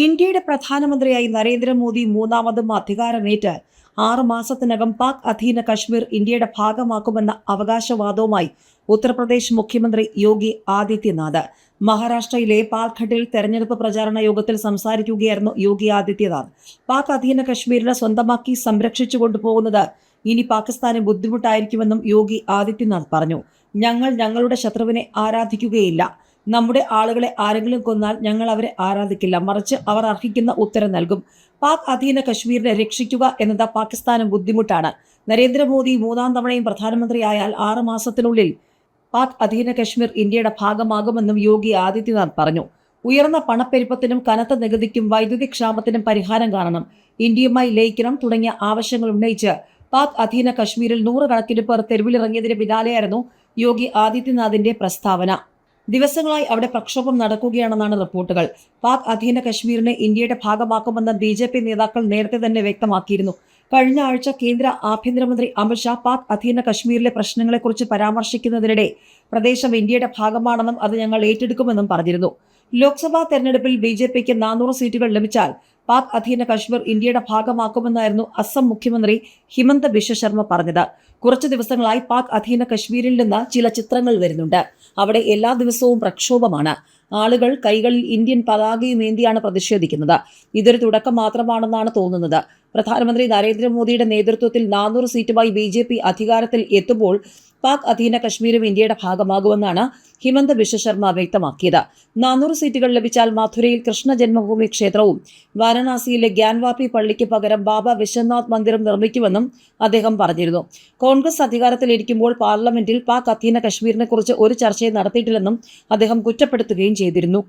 ഇന്ത്യയുടെ പ്രധാനമന്ത്രിയായി നരേന്ദ്രമോദി മൂന്നാമതും അധികാരമേറ്റ് 6 മാസത്തിനകം പാക് അധീന കശ്മീർ ഇന്ത്യയുടെ ഭാഗമാക്കുമെന്ന അവകാശവാദവുമായി ഉത്തർപ്രദേശ് മുഖ്യമന്ത്രി യോഗി ആദിത്യനാഥ്. മഹാരാഷ്ട്രയിലെ പാൽഘട്ടിൽ തെരഞ്ഞെടുപ്പ് പ്രചാരണ യോഗത്തിൽ സംസാരിക്കുകയായിരുന്നു യോഗി ആദിത്യനാഥ്. പാക് അധീന കശ്മീരിനെ സ്വന്തമാക്കി സംരക്ഷിച്ചു കൊണ്ടുപോകുന്നത് ഇനി പാകിസ്ഥാന് ബുദ്ധിമുട്ടായിരിക്കുമെന്നും യോഗി ആദിത്യനാഥ് പറഞ്ഞു. ഞങ്ങൾ ഞങ്ങളുടെ ശത്രുവിനെ ആരാധിക്കുകയില്ല. നമ്മുടെ ആളുകളെ ആരെങ്കിലും കൊന്നാൽ ഞങ്ങൾ അവരെ ആരാധിക്കില്ല, മറിച്ച് അവർ അർഹിക്കുന്ന ഉത്തരം നൽകും. പാക് അധീന കശ്മീരിനെ രക്ഷിക്കുക എന്നത് പാകിസ്ഥാന് ബുദ്ധിമുട്ടാണ്. നരേന്ദ്രമോദി മൂന്നാം തവണയും പ്രധാനമന്ത്രിയായാൽ 6 മാസത്തിനുള്ളിൽ പാക് അധീന കശ്മീർ ഇന്ത്യയുടെ ഭാഗമാകുമെന്നും യോഗി ആദിത്യനാഥ് പറഞ്ഞു. ഉയർന്ന പണപ്പെരുപ്പത്തിനും കനത്ത നികുതിക്കും വൈദ്യുതി ക്ഷാമത്തിനും പരിഹാരം കാണണം, ഇന്ത്യയുമായി ലയിക്കണം തുടങ്ങിയ ആവശ്യങ്ങൾ ഉന്നയിച്ച് പാക് അധീന കശ്മീരിൽ 100 കണക്കിന് പേർ തെരുവിലിറങ്ങിയതിന് പിന്നാലെയായിരുന്നു യോഗി ആദിത്യനാഥിന്റെ പ്രസ്താവന. ദിവസങ്ങളായി അവിടെ പ്രക്ഷോഭം നടക്കുകയാണെന്നാണ് റിപ്പോർട്ടുകൾ. പാക് അധീന കശ്മീരിനെ ഇന്ത്യയുടെ ഭാഗമാക്കുമെന്ന് BJP നേതാക്കൾ നേരത്തെ തന്നെ വ്യക്തമാക്കിയിരുന്നു. കഴിഞ്ഞ ആഴ്ച കേന്ദ്ര ആഭ്യന്തരമന്ത്രി അമിത്ഷാ പാക് അധീന കശ്മീരിലെ പ്രശ്നങ്ങളെക്കുറിച്ച് പരാമർശിക്കുന്നതിനിടെ പ്രദേശം ഇന്ത്യയുടെ ഭാഗമാണെന്നും അത് ഞങ്ങൾ ഏറ്റെടുക്കുമെന്നും പറഞ്ഞിരുന്നു. ലോക്സഭാ തെരഞ്ഞെടുപ്പിൽ BJPക്ക് 400 സീറ്റുകൾ ലഭിച്ചാൽ പാക് അധീന കശ്മീർ ഇന്ത്യയുടെ ഭാഗമാക്കുമെന്നായിരുന്നു അസം മുഖ്യമന്ത്രി ഹിമന്ത ബിശ്വ ശർമ്മ പറഞ്ഞത്. കുറച്ചു ദിവസങ്ങളായി പാക് അധീന കശ്മീരിൽ നിന്ന് ചില ചിത്രങ്ങൾ വരുന്നുണ്ട്. അവിടെ എല്ലാ ദിവസവും പ്രക്ഷോഭമാണ്. ആളുകൾ കൈകളിൽ ഇന്ത്യൻ പതാകയുമേന്തിയാണ് പ്രതിഷേധിക്കുന്നത്. ഇതൊരു തുടക്കം മാത്രമാണെന്നാണ് തോന്നുന്നത്. പ്രധാനമന്ത്രി നരേന്ദ്രമോദിയുടെ നേതൃത്വത്തിൽ 400 സീറ്റുമായി BJP അധികാരത്തിൽ എത്തുമ്പോൾ പാക് അധീന കശ്മീരും ഇന്ത്യയുടെ ഭാഗമാകുമെന്നാണ് ഹിമന്ത ബിശ്വ ശർമ്മ വ്യക്തമാക്കിയത്. 400 സീറ്റുകൾ ലഭിച്ചാൽ മഥുരയിൽ കൃഷ്ണ ജന്മഭൂമി ക്ഷേത്രവും വാരണാസിയിലെ ഗ്യാൻവാപി പള്ളിക്ക് പകരം ബാബ വിശ്വനാഥ് മന്ദിരം നിർമ്മിക്കുമെന്നും അദ്ദേഹം പറഞ്ഞിരുന്നു. കോൺഗ്രസ് അധികാരത്തിലിരിക്കുമ്പോൾ പാർലമെന്റിൽ പാക് അധീന കശ്മീരിനെ കുറിച്ച് ഒരു ചർച്ചയും നടത്തിയിട്ടില്ലെന്നും അദ്ദേഹം കുറ്റപ്പെടുത്തുകയും ചെയ്തിരുന്നു.